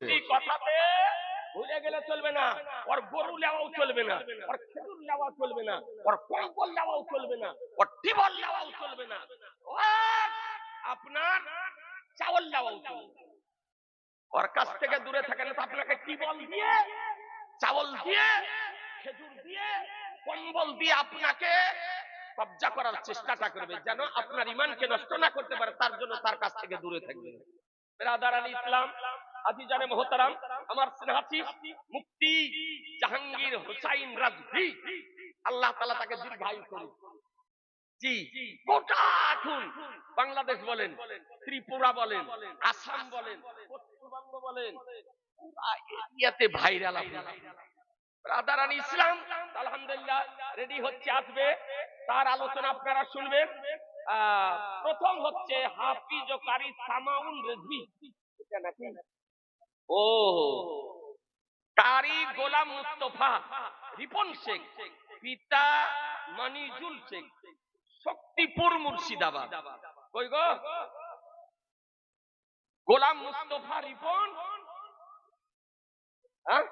এই কথাতে ভুলে গেলে চলবে না। ওর গরু নেওয়াও চলবে না, ওর খেজুর নেওয়া চলবে না, ওর কম্বল নেওয়াও চলবে না, ওর টিবল নেওয়াও চলবে না, ওর আপনার চাউল নেওয়াও চলবে না। ওর কাছ থেকে দূরে থাকেন তো আপনাকে টিবল দিয়ে, চাউল দিয়ে, খেজুর দিয়ে, কম্বল দিয়ে আপনাকে কবজা করার চেষ্টাটা করবে, যেন আপনার ইমানকে নষ্ট না করতে পারে। তার জন্য তার কাছ থেকে দূরে থাকবে। বিরাদারান ইসলাম, আজিজানে মোহতারাম, আমার স্নেহাশিস মুফতি জাহাঙ্গীর হোসাইন রাজভী, আল্লাহ তাআলা তাকে দীর্ঘায়ু করুন। জি, গোটা এখন বাংলাদেশ বলেন, ত্রিপুরা বলেন, আসাম বলেন, পশ্চিমবঙ্গ বলেন, এরিয়াতে ভাইরাল আপনারা। ব্রাদারান ইসলাম আলহামদুলিল্লাহ রেডি হচ্ছে, আসবে, তার আলোচনা আপনারা শুনবেন। প্রথম হচ্ছে হাফিজ ও কারি সামাউল রিজভী, এটা নাকি? ও কারি গোলাম মুস্তফা রিপন শেখ, পিতা মনিজুল শেখ, শক্তিপুর মুর্শিদাবাদ। কই গো? গোলাম মুস্তফা রিপন, হ্যাঁ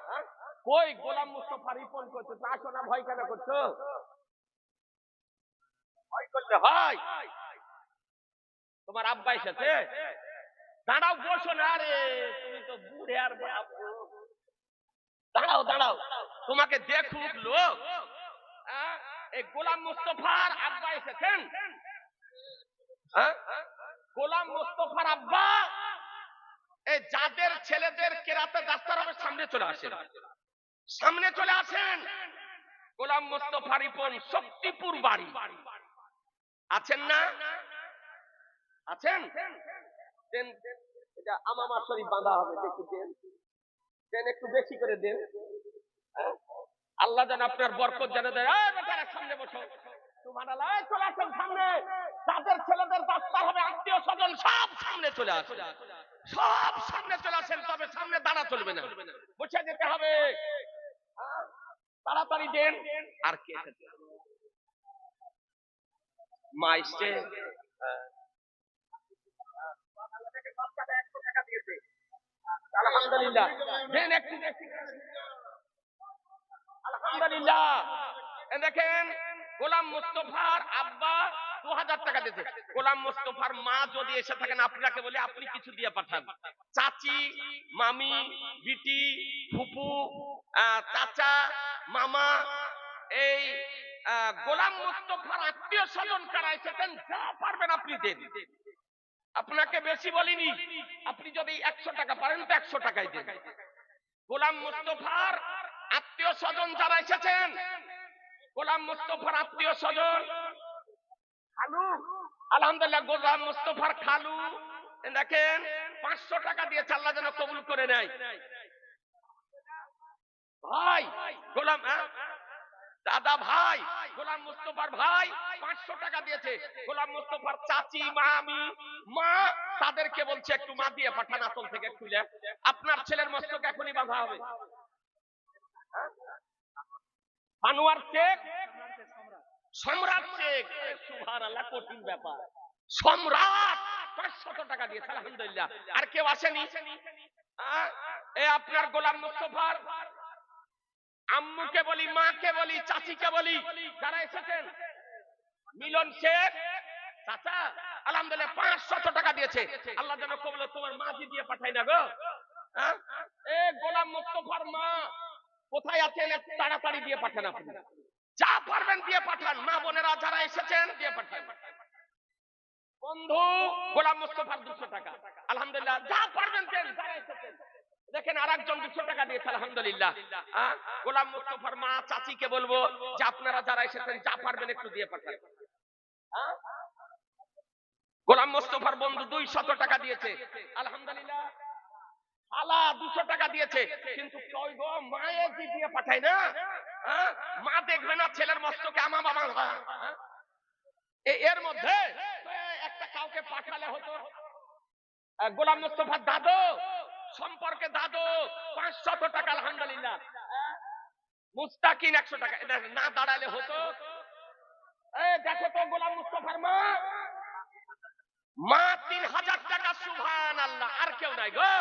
কই? গোলাম মুস্তফা রিপন করছো, তা আসো না, ভয় কেন করছো? ভয় করলে হয়? তোমার আব্বা এসেছে, দাঁড়াও, বসো না রে, তুমি তো বুড়ে আর বাপ। দাঁড়াও দাঁড়াও, তোমাকে দেখুক লোক। এই গোলাম মুস্তফার আব্বা এসেছেন। গোলাম মুস্তফার আব্বা এই যাদের ছেলেদের কেরাতে দাস্তার হবে, সামনে চলে আসেন, সামনে চলে আসেন। গোলাম মুস্তফা রিপন, শক্তিপুর বাড়ি। আছেন না? আছেন? দেন, এটা আমামা শরীফ বাঁধা হবে, দেখি দেন, দেন একটু বেশি করে দেন। আল্লাহ যেন আপনার বরকত যেন দেয়। বেটারা সামনে বসো, সুবহানাল্লাহ, চলে আসেন সামনে। যাদের ছেলেদের দাস্তার হবে, আত্মীয় স্বজন সব সামনে চলে আসেন, সব সামনে চলে আসেন। তবে সামনে দাঁড়া চলবে না, বসে যেতে হবে। তাড়াতাড়ি দেন। আর কে এসেছে? মা এসছে। আলহামদুলিল্লাহ, দেন একটু। আলহামদুলিল্লাহ, দেখেন গোলাম মুস্তফার আব্বা 2000 টাকা দিয়েছে। গোলাম মুস্তফার মা যদি এসে থাকেন, আপনাকে বলে আপনি কিছু দিয়ে পাঠান। চাচি, মামি, বিটি, ফুপু, চাচা, মামা, এই গোলাম মুস্তফার আত্মীয় স্বজন কারা এসেছেন, যা পারবেন আপনি দেন। আপনাকে বেশি বলিনি, আপনি যদি 100 টাকা পারেন তো 100 টাকাই দেন। গোলাম মুস্তফার আত্মীয় স্বজন যারা এসেছেন, গোলাম মুস্তফার আত্মীয় স্বজন, খালু, আলহামদুলিল্লাহ, গোলাম মুস্তফার খালু দেখেন 500 টাকা দিয়েছে, আল্লাহ যেন কবুল করে নেয়। ভাই গোলাম, দাদা ভাই, গোলাম মুস্তফার ভাই 500 টাকা দিয়েছে। গোলাম মুস্তফার চাচি, মামি, মা, তাদেরকে বলছে একটু মা দিয়ে পাঠান, আসল থেকে খুলে। আপনার ছেলের মস্তক এখনই বাঁধা হবে। আনোয়ার শেখ, সম্রাট শেখ, সুবহানাল্লাহ, কঠিন ব্যাপার। সম্রাট 500 টাকা দিয়েছে, আলহামদুলিল্লাহ। আর কেউ আসেনি? আপনার গোলাম মুস্তফার আম্মুকে বলি, মাকে বলি, চাচিকে বলি, যারা এসেছেন, মিলন শেখ চাচা, আলহামদুলিল্লাহ 500 টাকা দিয়েছে। আল্লাহ যেন কবুল। তোমার মাঝি দিয়ে পাঠাই না গো। গোলাম মুস্তফার মা কোথায় আছেন? তাড়াতাড়ি দিয়ে পাঠান, আপনি যা পারবেন দিয়ে পাঠান। মা বোনেরা যারা এসেছেন দিয়ে পাঠান। বন্ধু গোলাম মুস্তফার 200 টাকা, আলহামদুলিল্লাহ, যা পারবেন দেন। যারা এসেছেন দেখেন, আর একজন 200 টাকা দিয়েছে, আলহামদুলিল্লাহ। গোলাম মুস্তফার মা, চাচিকে বলবো যে আপনারা যারা এসেছেন যা পারবেন একটু দিয়ে পাঠান। গোলাম মুস্তফার বন্ধু 200 টাকা দিয়েছে, আলহামদুলিল্লাহ। খালা 200 টাকা দিয়েছে, কিন্তু কই গো, মায়ে কি দিয়ে পাঠায় না? মা দেখবে না ছেলের মস্তকে আমা বাবা। এর মধ্যে একটা কাউকে পাঠালে হতো। গোলাম মুস্তফার দাদু সম্পর্কে দাদু 500 টাকা, আলহামদুলিল্লাহ। মুস্তাকিন 100 টাকা, এটা না দাঁড়ালে হতো। দেখো তো গোলাম মুস্তফার মা, মা 3000 টাকা, সুবহানাল্লাহ। আর কেউ নাই গো।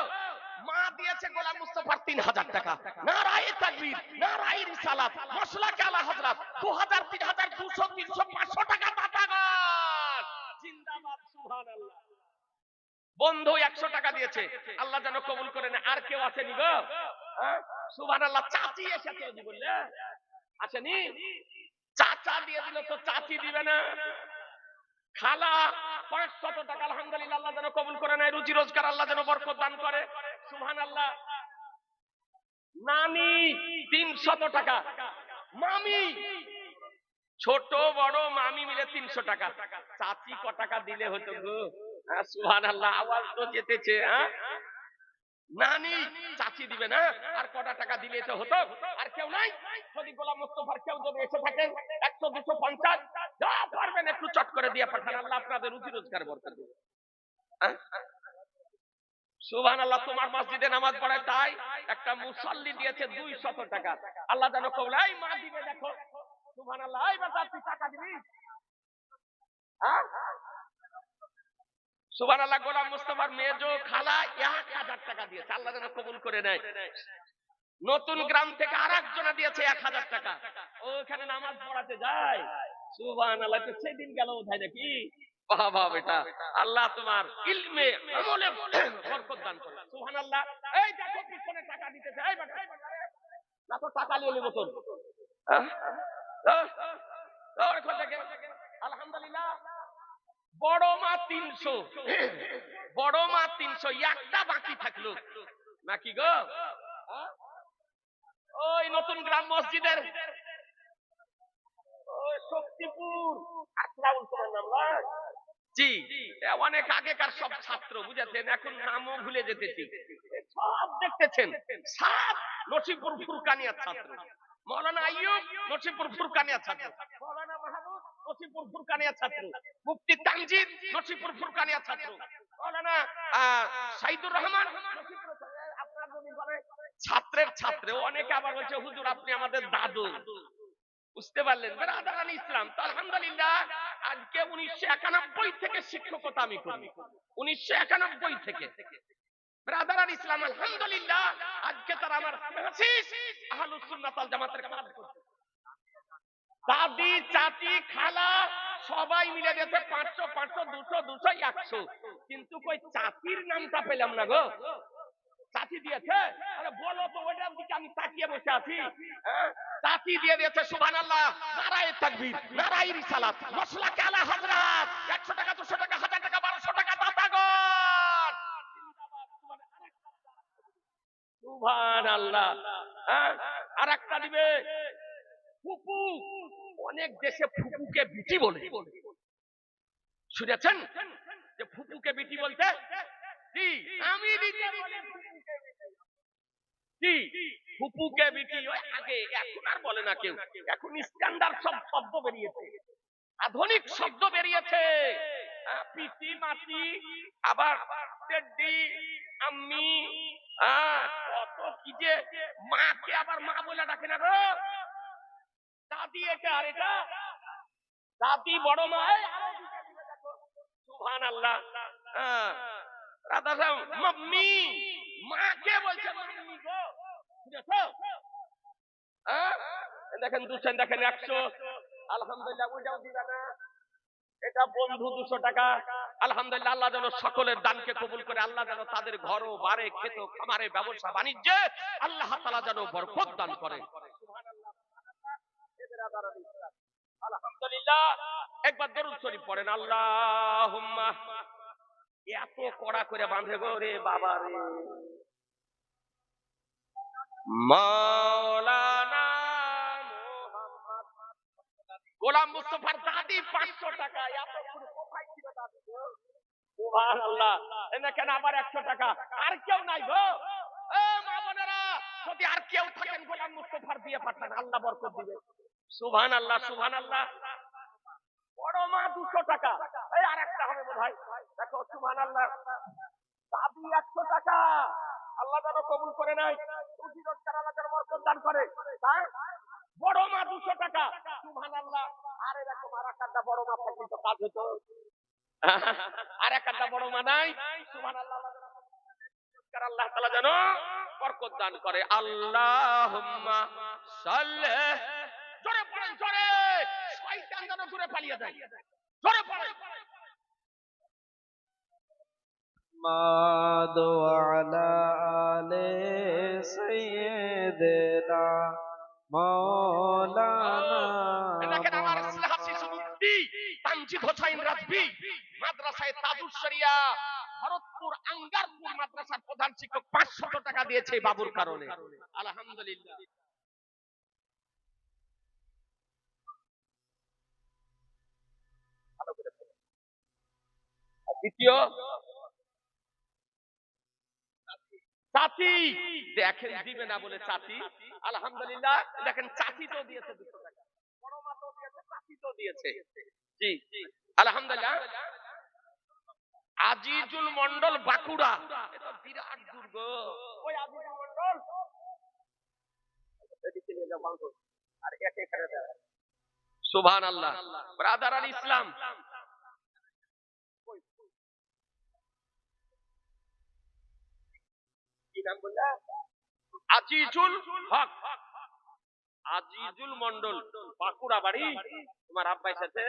মা দিয়েছে গোলাম মুস্তাফার 3000 টাকা। নারায়ে তাকবীর, নারায়ে রিসালাত, মশলাকে আলা হযরত। 2000, 3000, 200, 300, 500 টাকা দাতাগণ জিন্দাবাদ, সুবহানাল্লাহ। বন্ধু 100 টাকা দিয়েছে, আল্লাহ যেন কবুল করে নেয়। আর কেউ আসেনি গো? হ্যাঁ, সুবহানাল্লাহ। চাচি এসেছে জি বললে, আসেনি? চাচা দিয়ে দিল তো চাচি দিবে না? খালা 500 টাকা, আলহামদুলিল্লাহ, আল্লাহ যেন কবুল করে নেয়। রুজি রোজগার আল্লাহ যেন বরকত দান করে, সুবহানাল্লাহ। নানি 300 টাকা, মামি, ছোট বড় মামি মিলে 300 টাকা। চাচি ক টাকা দিলে হতো গো? হ্যাঁ, সুবহানাল্লাহ, আওয়াজ তো যেতেছে। হ্যাঁ, নানি চাচি দিবে না, আর কটা টাকা দিলে তো হতো। আর কেউ নাই? যদি গোলাম মুস্তাফার কেউ যদি এসে থাকেন 100, 250 যা পারবেন একটু চট করে দিয়ে পাঠান, আল্লাহ আপনাদের রুজি রোজগার বরকত দেবে। সুবহানাল্লাহ। তোমার মসজিদে নামাজ পড়ে তাই একটা মুসাল্লি দিয়েছে 200 টাকা, আল্লাহ যেন কবুল। এই মা দিবে দেখো, সুবহানাল্লাহ। এই বাবা তুই টাকা দিবি? হ্যাঁ, সুবহানাল্লাহ। গোলাম মুস্তাফার মেজো খালা 1000 টাকা দিয়েছে, আল্লাহ যেন কবুল করে নেয়। নতুন গ্রাম থেকে আরেকজনা দিয়েছে 1000 টাকা, ওখানে নামাজ পড়াতে যায়। সুবহানাল্লাহ। তো সেদিন গেল বোধহয় নাকি? বাবা বেটা, আল্লাহ তোমার ইলমে আমলে বরকত দান করে, সুবহানাল্লাহ। এই দেখো পিছনে টাকা দিতেছে, এই বেটা না তো টাকা নিয়ে নিব তোর। আলহামদুলিল্লাহ। বড় মা 300, বড় মা 300, একটা বাকি থাকলো নাকি গো? ওই নতুন গ্রাম মসজিদের ওই শক্তিপুর আকরাউল তোমার নাম না? জি, অনেক আগেকার সব ছাত্র, বুঝেছেন, এখন নামও ভুলে যেতেছি। সব দেখতেছেন, সব নসিবপুর ফুরকানিয়ার ছাত্র। মৌলানা আইয়ুব নসিবপুর ফুরকানিয়ার ছাত্র, মৌলানা মাহমুদ নসিবপুর ফুরকানিয়ার ছাত্র, মুফতি তানজিদ নসিবপুর ফুরকানিয়ার ছাত্র, মৌলানা সাইদুর রহমান নসিবপুর। আপনার যদি বলে ছাত্রের ছাত্রে, অনেকে আবার বলছে হুজুর আপনি আমাদের দাদু। বুঝতে পারলেন ব্রাদারান ইসলাম? তো আলহামদুলিল্লাহ, আজকে 1991 থেকে শিক্ষকতা আমি করি, 1991 থেকে ব্রাদারান ইসলাম, আলহামদুলিল্লাহ। আজকে তারা আমার হাসিস আহলুস সুন্নাত ওয়াল জামাতের কাজ করছে। দাদি, চাচি, খালা সবাই মিলে দিয়েছে 500, 500, 200, 200, 100, কিন্তু কই চাচির নামটা পেলাম না গো। চাচি দিয়েছে? আরে বলো তো, ওইটার দিকে আমি তাকিয়ে বসে আছি। চাচি দিয়ে দিয়েছে, সুবহানাল্লাহ। নারায়ে তাকবীর, নারায়ে রিসালাত, মশলাকে আলা হযরত। 100 টাকা, 200 টাকা, 1000 টাকা, 1200 টাকা দাতাগণ জিন্দাবাদ, সুবহানাল্লাহ। আর একটা দিবে ফুপু। অনেক দেশে ফুপুকে বিটি বলে, শুনেছেন যে ফুপুকে বিটি বলতে? জি, আমি দিতে বলি কি ফুপুকে বিটি। ওই আগে, এখন আর বলে না কেউ, এখন স্ট্যান্ডার্ড সব শব্দ বেরিয়েছে, আধুনিক শব্দ বেরিয়েছে। পিসি, মাসি, আবার টেডি, আম্মি, কত কি যে। মাকে আবার মা বলে ডাকে না গো, দাদি। এটা আর এটা দাদি, বড় মা। সুবহানাল্লাহ। রাধা সাহেব মাম্মি, মাকে বলছে মাম্মি গো, বুঝেছো? দেখেন 200, দেখেন 100, আলহামদুলিল্লাহ। ওইটাও দিবে না, এটা বন্ধু 200 টাকা, আলহামদুলিল্লাহ। আল্লাহ যেন সকলের দানকে কবুল করে, আল্লাহ যেন তাদের ঘর ও বাড়ি, ক্ষেত খামারে, ব্যবসা বাণিজ্যে আল্লাহ তাআলা যেন বরকত দান করে, সুবহানাল্লাহ। আলহামদুলিল্লাহ। একবার দরুদ শরীফ পড়েন, আল্লাহুম্মা। এত কড়া করে বাঁধে গো রে বাবা রে। মাওলানা মুহাম্মদ গোলাম মুস্তাফার দাদি 500 টাকা। এতক্ষণ কোথায় ছিল দাদি গো? সুবহানাল্লাহ। দেখেন আবার 100 টাকা। আর কেউ নাই গো? মা বোনেরা, যদি আর কেউ থাকেন গোলাম মুস্তাফার দিয়ে পাঠান, আল্লাহ বরকত দিবে, সুবহানাল্লাহ, সুবহানাল্লাহ। বড় মা 200 টাকা। এই আরেকটা হবে বোধহয়, দেখো, সুবহানাল্লাহ। দাদি 100 টাকা, আল্লাহ যেন কবুল করে নেয়, রুজি রোজগার আল্লাহ যেন বরকত দান করে। বড় মা 200 টাকা, সুবহানাল্লাহ। আরে দেখো, আর একটা বড় মা থাকলে তো কাজ হতো। আর একটা বড় মা নাই, সুবহানাল্লাহ। আল্লাহ তাআলা যেন বরকত দান করে। আল্লাহুম্মা সাল্লি, জোরে পড়েন জোরে, শয়তান যেন দূরে পালিয়ে যায়, জোরে পড়েন। محمد وعلى آل سيدنا مولانا দেখেন আমার محمد। হাফিজ মুফতি তানজিদ হোসাইন রাজভী মাদ্রাসায় তাজুস শরিয়া ভরতপুর আঙ্গারপুর মাদ্রাসার প্রধান শিক্ষক 500 টাকা দিয়েছে এই বাবুর কারণে। আলহামদুলিল্লাহ। দ্বিতীয় চাচি, দেখেন দিবে না বলে চাচি, আলহামদুলিল্লাহ। দেখেন চাচি তো দিয়েছে 200 টাকা, বড় মা তো দিয়েছে, চাচি তো দিয়েছে। জি আলহামদুলিল্লাহ। আজিজুল মন্ডল বাঁকুড়া, এটা বিরাট দুর্গ। ওই আজিজুল মন্ডল এদিকে নিয়ে যাও বাঁকুড়া, আর একে এখানে দাও। সুবহানাল্লাহ। ব্রাদার আল ইসলাম, কি নাম বললা? আজিজুল হক, আজিজুল মন্ডল বাঁকুড়া বাড়ি। তোমার আব্বা এসেছে,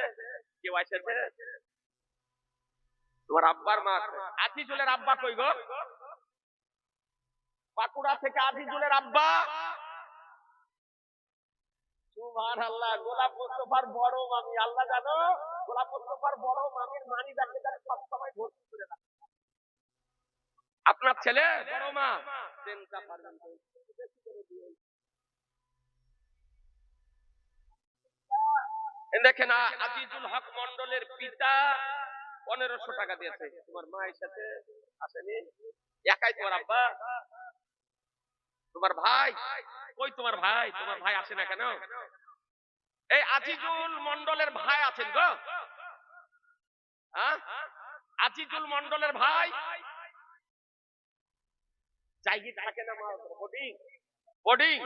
কেউ এসেছে? তোমার আব্বার মা। আজিজুলের আব্বা কই গো? বাঁকুড়া থেকে আজিজুলের আব্বা। সুবহানাল্লাহ। গোলাপ মোস্তফার বড় মামি, আল্লাহ জানো গোলাপ মোস্তফার বড় মামির মানি যাকে তারা সবসময় ভর্তি করে রাখে। আপনার ছেলে বড় মা চিন্তা পারবেন তো, দেখেন আজিজুল হক মন্ডলের পিতা 1500 টাকা দিয়েছে। তোমার মায়ের সাথে আসেনি? একাই তোমার আব্বা? তোমার ভাই কই? তোমার ভাই, তোমার ভাই আসে না কেন? এই আজিজুল মন্ডলের ভাই আছেন গো? আজিজুল মন্ডলের ভাই জায়গি থাকে না বোর্ডিং বোর্ডিং।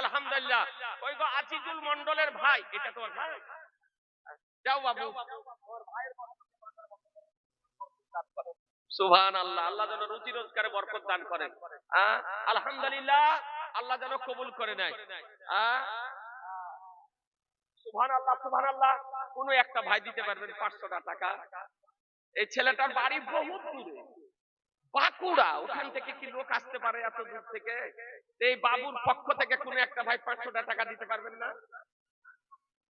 আলহামদুলিল্লাহ। ওই গো আজিজুল মন্ডলের ভাই, এটা তোমার ভাই? যাও বাবু, সুবহানাল্লাহ। আল্লাহ যেন রুজি রোজগারে বরকত দান করেন। আলহামদুলিল্লাহ, আল্লাহ যেন কবুল করে নেয়। সুবহানাল্লাহ সুবহানাল্লাহ। কোন একটা ভাই দিতে পারবেন 500 টাকা? এই ছেলেটার বাড়ি বহুত দূরে, বাঁকুড়া। ওখান থেকে কি লোক আসতে পারে এত দূর থেকে? এই বাবুর পক্ষ থেকে কোন একটা ভাই 500 টাকা দিতে পারবেন না?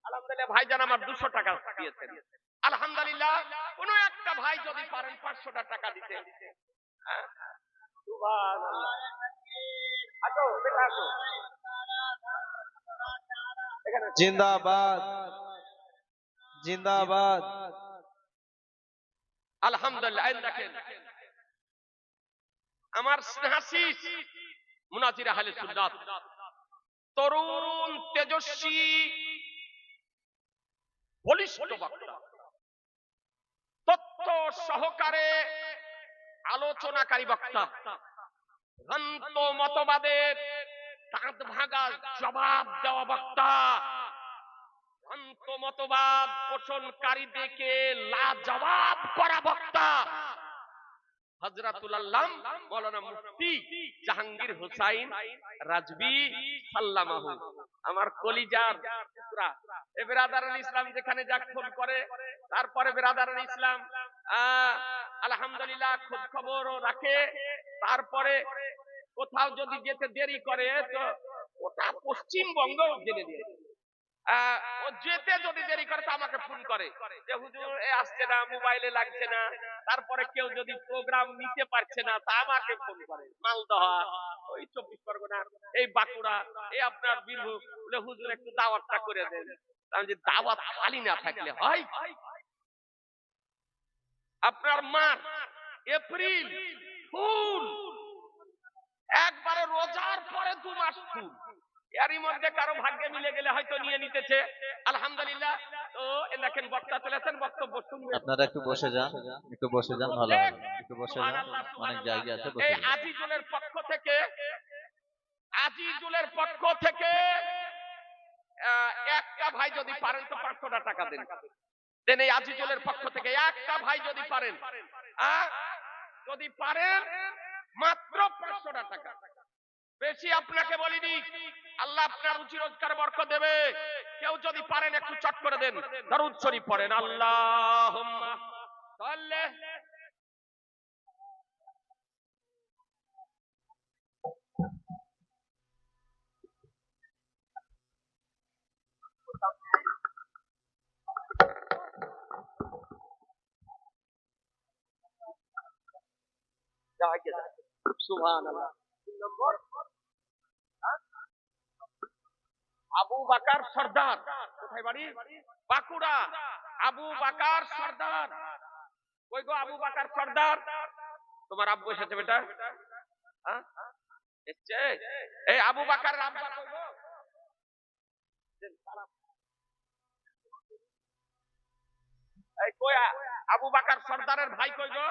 আলহামদুলিল্লাহ। ভাইজান আমার 200 টাকা দিয়েছেন। আলহামদুলিল্লাহ। কোন একটা ভাই যদি পারেন 500 টাকা দিতে। সুবহানাল্লাহ। আসো বেটা আসো। জিন্দাবাদ জিন্দাবাদ। আলহামদুলিল্লাহ। দেখেন আমার স্নেহাশিস মুনাজির আহলে সুন্নাত, তরুণ তেজস্বী বলিষ্ঠ বক্তা, তত্ত্ব সহকারে আলোচনাকারী বক্তা, ভ্রান্ত মতবাদের দাঁত ভাঙা জবাব দেওয়া বক্তা, ভ্রান্ত মতবাদ পোষণকারীদেরকে লাজবাব করা বক্তা, হযরতুল আল্লাম মাওলানা মুফতি জাহাঙ্গীর হোসাইন রাজভী সাল্লামাহু। আমার কলিজার টুকরা এ বিরাদারান ইসলাম যেখানে যাক ফোন করে, তারপরে বিরাদারান ইসলাম আলহামদুলিল্লাহ খোঁজ খবরও রাখে। তারপরে কোথাও যদি যেতে দেরি করে তো ওটা পশ্চিমবঙ্গ জেনে দিয়ে, ও যেতে যদি দেরি করে তো আমাকে ফোন করে যে হুজুর এ আসছে না, মোবাইলে লাগছে না। তারপরে কেউ যদি প্রোগ্রাম নিতে পারছে না তা আমাকে ফোন করে। মালদহ, ওই 24 পরগনা, এই বাঁকুড়া, এই আপনার বীরভূম, বলে হুজুর একটু দাওয়াতটা করে দেন। আমি যে দাওয়াত খালি না থাকলে হয়? আপনার মার্চ এপ্রিল ফুল, একবারে রোজার পরে 2 মাস ফুল। এরই মধ্যে কারো ভাগ্যে মিলে গেলে হয়তো নিয়ে নিতেছে। আলহামদুলিল্লাহ। তো দেখেন বক্তা চলেছেন, বক্তব্য শুনবেন। আপনারা একটু বসে যান, একটু বসে যান, ভালো হবে। একটু বসে যান, অনেক জায়গা আছে, বসে এই যান। আজিজুলের পক্ষ থেকে, আজিজুলের পক্ষ থেকে একটা ভাই যদি পারেন তো 500 টাকা দেন। দেন এই আজিজুলের পক্ষ থেকে একটা ভাই যদি পারেন, যদি পারেন মাত্র 500 টাকা। বেশি আপনাকে বলিনি। আল্লাহ আপনার রুজি রোজগার বরকত দেবে। কেউ যদি পারেন একটু চট করে দেন, দরুদ শরীফ পড়েন, আল্লাহুম্মা সাল্লি। সুবহানাল্লাহ। 3 নম্বর আবু বাকার সর্দার। কোথায় বাড়ি? বাঁকুড়া। আবু বাকার সর্দার। কই গো আবু বাকার সর্দার? তোমার আব্বু এসেছে বেটা? হ্যাঁ এসছে? এই আবু বাকার আব্বা কই গো? এই কই আবু বাকার সর্দারের ভাই কই গো?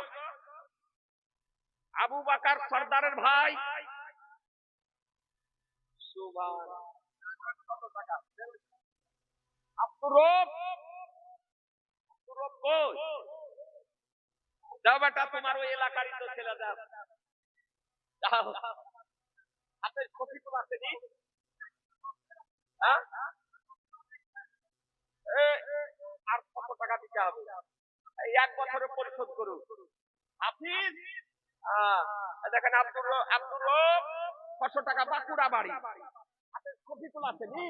আবু বাকার সর্দারের ভাই। সুবহানাল্লাহ। কত টাকা? আব্দুর রব। আব্দুর রব কই? যাও বেটা, তোমার ওই এলাকারই তো ছেলে, যাও যাও। হাতের কপি তো আসেনি? হ্যাঁ আর কত টাকা দিতে হবে? এই 1 বছরে পরিশোধ করুন। হাফিজ দেখেন আব্দুর রব 600 টাকা বাঁকুড়া বাড়ি। হাতের কপি তো আসেনি?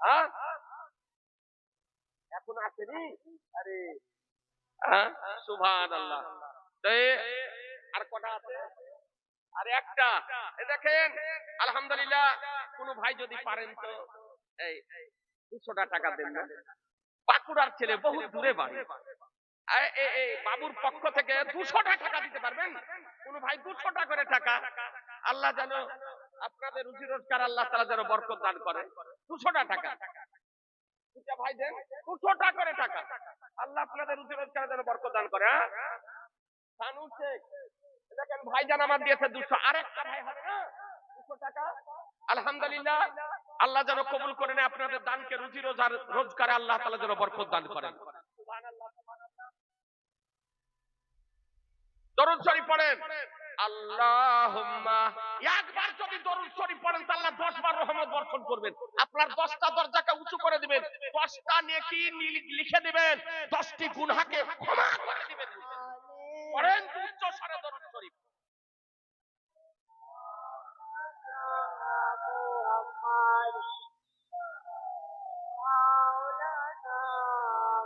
হ্যাঁ এখন আসেনি? আরে সুবহানাল্লাহ। তো আর কটা আছে? আর একটা। দেখেন আলহামদুলিল্লাহ, কোন ভাই যদি পারেন তো এই 200 টাকা দেন না। বাঁকুড়ার ছেলে, বহু দূরে বাড়ি। বাবুর পক্ষ থেকে 200 টাকা দিতে পারবেন? কোন ভাই 200 টাকা করে টাকা। আল্লাহ যেন আপনাদের রুজি রোজগার আল্লাহ তাআলা যেন বরকত দান করে। 200 টাকা দুটা ভাই দেন, 200 টাকা করে টাকা। আল্লাহ আপনাদের রুজি রোজগার যেন বরকত দান করে। হ্যাঁ সানু শেখ, দেখেন ভাইজান আমার দিয়েছে 200। আরেকটা ভাই হবে না 200 টাকা। আলহামদুলিল্লাহ, আল্লাহ যেন কবুল করে নেয় আপনাদের দানকে, রুজি রোজগারে আল্লাহ তাআলা যেন বরকত দান করেন। সুবহানাল্লাহ। দরুদ শরীফ পড়েন, আল্লাহুম্মা। একবার যদি দরুদ শরীফ পড়েন তো আল্লাহ 10 বার রহমত বর্ষণ করবেন। আপনার 10টা দরজাকে উঁচু করে দিবেন, 10টা নেকি লিখে দিবেন, 10টি গুনাহকে ক্ষমা করে দিবেন। পড়েন উচ্চ স্বরে দরুদ শরীফ।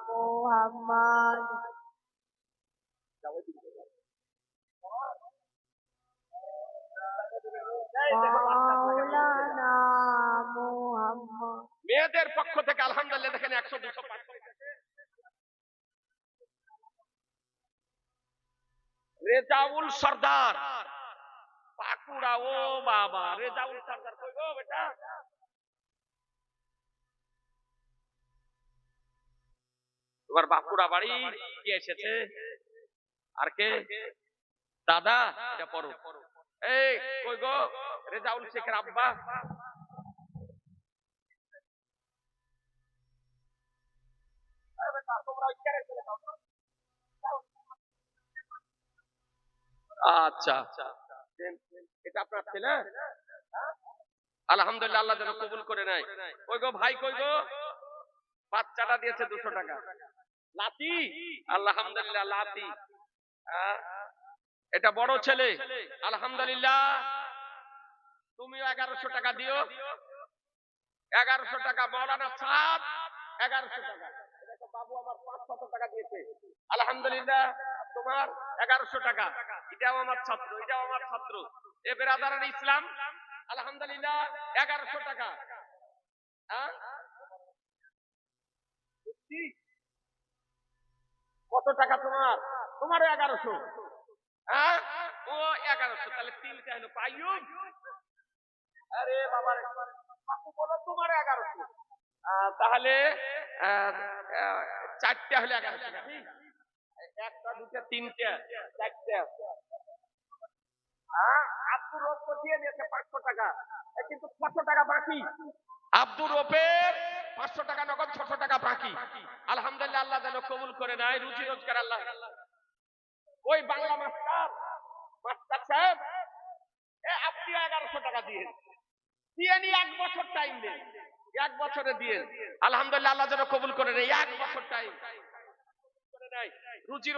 মোহাম্মদ মাওলানা মোহাম্মদ। মেয়েদের পক্ষ থেকে আলহামদুলিল্লাহ দেখেন 100 200 রেজাউল সর্দার বাঁকুড়া। ও বাবা, রেজাউল সর্দার কই গো বেটা? তোমার বাঁকুড়া বাড়ি। কে এসেছে? আর কে? দাদা, এটা পড়ো। এই কই গো রেজাউল শেখের আব্বা? আচ্ছা, এটা আপনার ছেলে? আলহামদুলিল্লাহ, আল্লাহ যেন কবুল করে নেয়। কই গো ভাই, কই গো? বাচ্চাটা দিয়েছে 200 টাকা। লাতি, আলহামদুলিল্লাহ লাতি। এটা বড় ছেলে। আলহামদুলিল্লাহ, তুমিও 1100 টাকা দিও। 1100 টাকা মাওলানা সাহেব, 1100 টাকা। এটা বাবু আমার 500 টাকা দিয়েছে। আলহামদুলিল্লাহ, তোমার 1100 টাকা। এটাও আমার ছাত্র, এটাও আমার ছাত্র। এ বেরাদারান ইসলাম, আলহামদুলিল্লাহ 1100 টাকা। কত টাকা তোমার? তোমারও 1100। ও 1100, তাহলে 3টা হলো পাইয়ুব। আরে বাবা রে, বাপু বলো তোমার 1100। তাহলে 4টা হলে 1100 টাকা। একটা দুটা তিনটা চারটা। আব্দুর রব দিয়ে দিয়েছে 500 টাকা, কিন্তু 600 টাকা বাকি। আব্দুর রবের 500 টাকা নগদ, 600 টাকা বাকি। আলহামদুলিল্লাহ, আল্লাহ যেন কবুল করে নেয়, রুজি রোজগার আল্লাহ। ওই বাংলা মাস্টার মাস্টার সাহেব আপনি 1100 টাকা দিয়ে নি 1 বছর টাইম দেন, 1 বছরে দিয়ে আলহামদুলিল্লাহ আল্লাহ যেন কবুল করে নেয়, 1 বছর টাইম করে নেয় রুজি